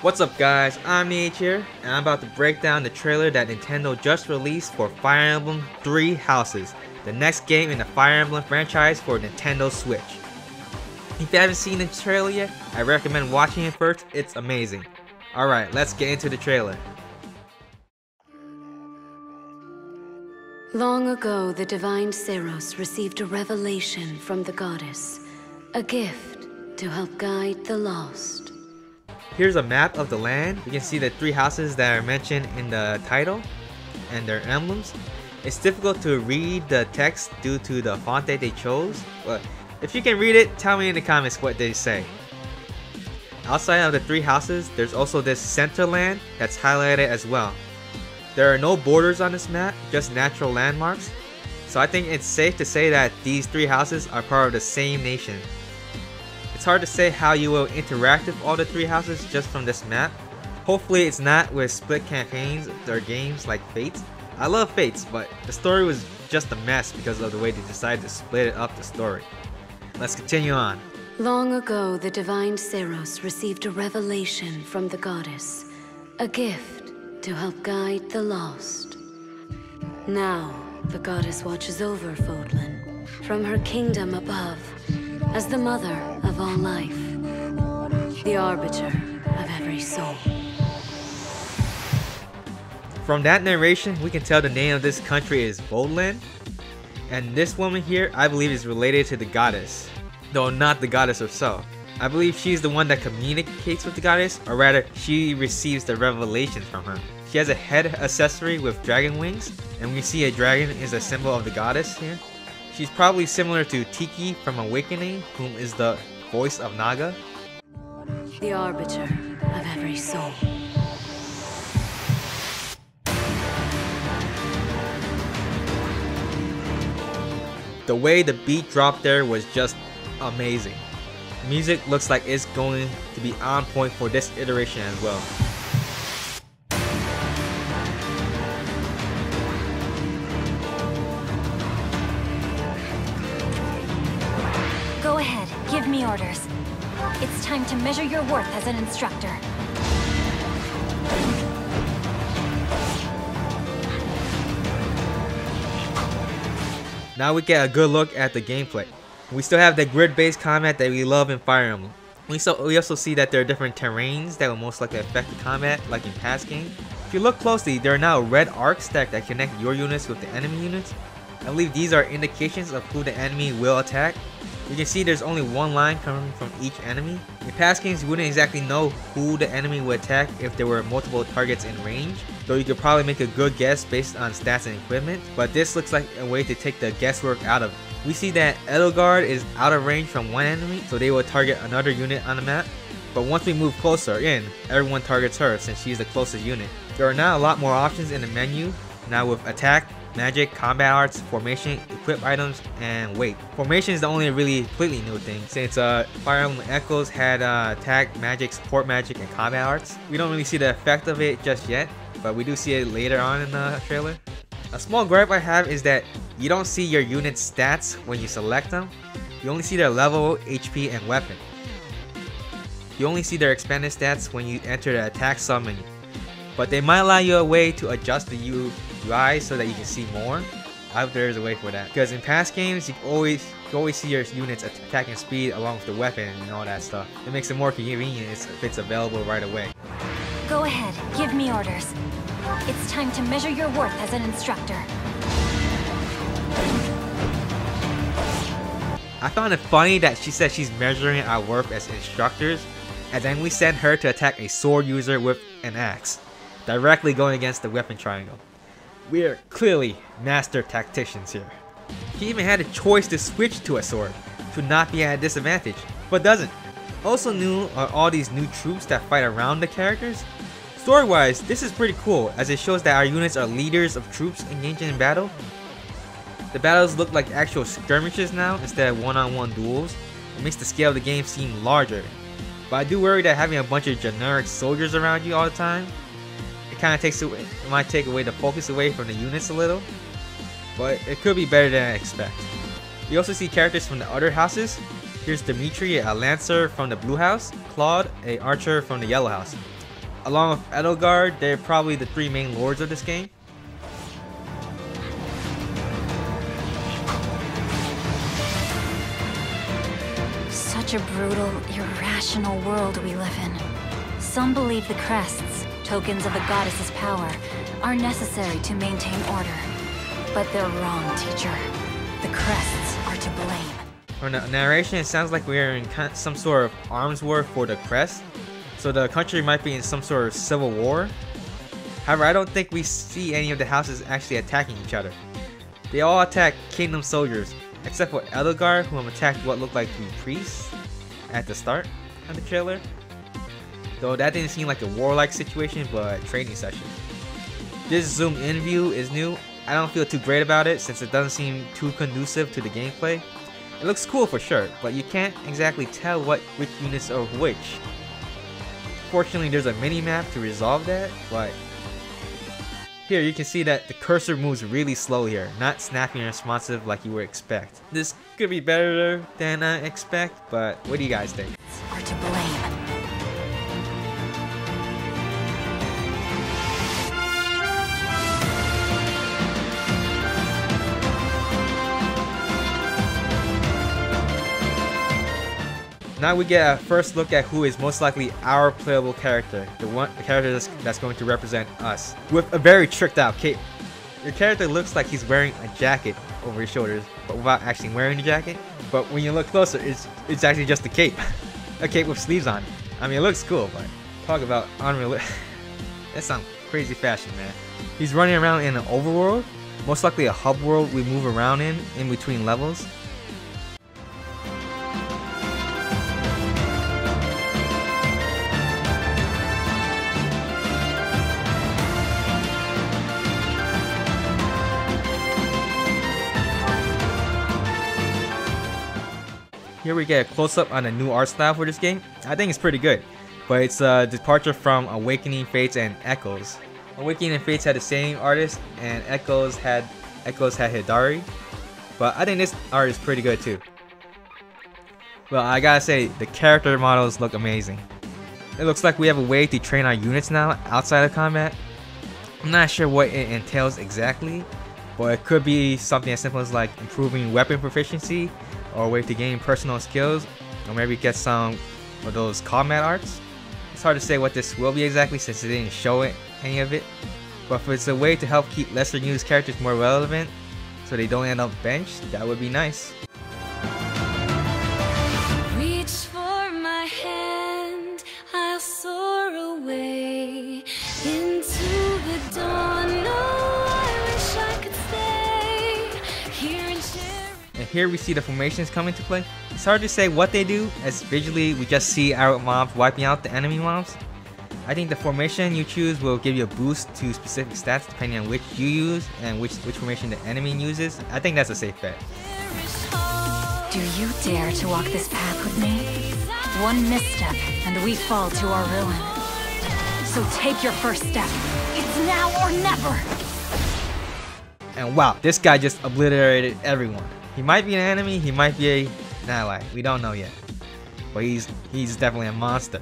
What's up guys, Omni here, and I'm about to break down the trailer that Nintendo just released for Fire Emblem Three Houses, the next game in the Fire Emblem franchise for Nintendo Switch. If you haven't seen the trailer yet, I recommend watching it first, it's amazing. Alright, let's get into the trailer. Long ago, the divine Seros received a revelation from the goddess, a gift to help guide the lost. Here's a map of the land. You can see the three houses that are mentioned in the title and their emblems. It's difficult to read the text due to the font that they chose, but if you can read it, tell me in the comments what they say. Outside of the three houses, there's also this center land that's highlighted as well. There are no borders on this map, just natural landmarks, so I think it's safe to say that these three houses are part of the same nation. It's hard to say how you will interact with all the three houses just from this map. Hopefully it's not with split campaigns or games like Fates. I love Fates, but the story was just a mess because of the way they decided to split up the story. Let's continue on. Long ago, the divine Seros received a revelation from the goddess, a gift to help guide the lost. Now, the goddess watches over Fodlan from her kingdom above, as the mother of all life, the arbiter of every soul. From that narration, we can tell the name of this country is Fodlan, and this woman here, I believe, is related to the goddess, though not the goddess herself. I believe she's the one that communicates with the goddess, or rather, she receives the revelations from her. She has a head accessory with dragon wings, and we see a dragon is a symbol of the goddess here. She's probably similar to Tiki from Awakening, whom is the voice of Naga. The arbiter of every soul. The way the beat dropped there was just amazing. The music looks like it's going to be on point for this iteration as well. Go ahead, give me orders. It's time to measure your worth as an instructor. Now we get a good look at the gameplay. We still have the grid-based combat that we love in Fire Emblem. We also see that there are different terrains that will most likely affect the combat, like in past games. If you look closely, there are now red arcs that connect your units with the enemy units. I believe these are indications of who the enemy will attack. You can see there's only one line coming from each enemy. In past games, you wouldn't exactly know who the enemy would attack if there were multiple targets in range, though you could probably make a good guess based on stats and equipment, but this looks like a way to take the guesswork out of it. We see that Edelgard is out of range from one enemy, so they will target another unit on the map, but once we move closer in, everyone targets her since she's the closest unit. There are now a lot more options in the menu, now with attack, magic, combat arts, formation, equip items, and weight. Formation is the only really completely new thing, since Fire Emblem Echoes had attack, magic, support magic, and combat arts. We don't really see the effect of it just yet, but we do see it later on in the trailer. A small gripe I have is that you don't see your unit's stats when you select them. You only see their level, HP, and weapon. You only see their expanded stats when you enter the attack submenu, but they might allow you a way to adjust the UI so that you can see more. I hope there is a way for that, because in past games you always see your units attacking speed along with the weapon and all that stuff. It makes it more convenient if it's available right away. Go ahead, give me orders. It's time to measure your worth as an instructor. I found it funny that she said she's measuring our worth as instructors, and then we send her to attack a sword user with an axe, directly going against the weapon triangle. We are clearly master tacticians here. He even had a choice to switch to a sword, to not be at a disadvantage, but doesn't. Also new are all these new troops that fight around the characters. Story-wise, this is pretty cool, as it shows that our units are leaders of troops engaging in battle. The battles look like actual skirmishes now instead of one-on-one duels. It makes the scale of the game seem larger. But I do worry that having a bunch of generic soldiers around you all the time, it might take away the focus away from the units a little, but it could be better than I expect. We also see characters from the other houses. Here's Dimitri, a lancer from the blue house, Claude, a archer from the yellow house. Along with Edelgard, they're probably the 3 main lords of this game. Such a brutal, irrational world we live in. Some believe the crests, tokens of a goddess's power, are necessary to maintain order. But they're wrong, teacher. The crests are to blame. From the narration, it sounds like we're in some sort of arms war for the crest. So the country might be in some sort of civil war. However, I don't think we see any of the houses actually attacking each other. They all attack kingdom soldiers, except for Edelgard, who attacked what looked like 2 priests at the start of the trailer. Though that didn't seem like a warlike situation, but a training session. This zoom in view is new. I don't feel too great about it since it doesn't seem too conducive to the gameplay. It looks cool for sure, but you can't exactly tell which units are which. Fortunately, there's a mini-map to resolve that, but here you can see that the cursor moves really slow here, not snappy and responsive like you would expect. This could be better than I expect, but what do you guys think? Are to blame. Now we get a first look at who is most likely our playable character, the character that's going to represent us, with a very tricked out cape. Your character looks like he's wearing a jacket over his shoulders, but without actually wearing the jacket. But when you look closer, it's actually just a cape, a cape with sleeves on it. I mean, it looks cool, but talk about unrealistic. That's some crazy fashion, man. He's running around in an overworld, most likely a hub world we move around in between levels. Here we get a close-up on the new art style for this game. I think it's pretty good, but it's a departure from Awakening Fates and Echoes. Awakening Fates had the same artist, and Echoes had Hidari, but I think this art is pretty good too. Well, I gotta say, the character models look amazing. It looks like we have a way to train our units now outside of combat. I'm not sure what it entails exactly, but it could be something as simple as like improving weapon proficiency, or a way to gain personal skills, or maybe get some of those combat arts. It's hard to say what this will be exactly since it didn't show any of it, but if it's a way to help keep lesser used characters more relevant so they don't end up benched, that would be nice. Reach for my hand, I'll soar away into the dawn. No, I wish I could stay here and share. And here we see the formations come into play. It's hard to say what they do, as visually we just see our mobs wiping out the enemy mobs. I think the formation you choose will give you a boost to specific stats depending on which you use and which formation the enemy uses. I think that's a safe bet. Do you dare to walk this path with me? One misstep, and we fall to our ruin. So take your first step. It's now or never! And wow, this guy just obliterated everyone. He might be an enemy, he might be an ally. We don't know yet. But he's definitely a monster.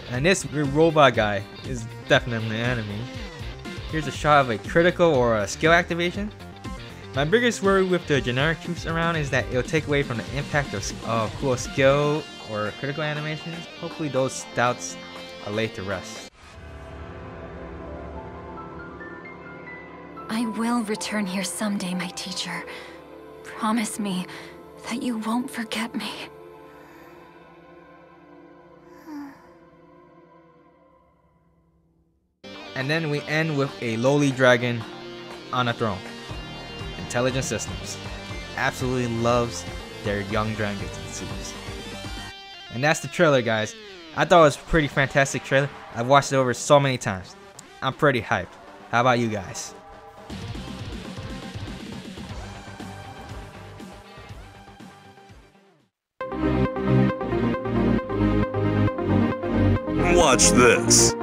And this robot guy is definitely an enemy. Here's a shot of a critical or a skill activation. My biggest worry with the generic troops around is that it'll take away from the impact of cool skill or critical animations. Hopefully those doubts are laid to rest. I will return here someday, my teacher. Promise me that you won't forget me. And then we end with a lowly dragon on a throne. Intelligent Systems absolutely loves their young dragons, it seems. And that's the trailer, guys. I thought it was a pretty fantastic trailer. I've watched it over so many times. I'm pretty hyped. How about you guys? Watch this.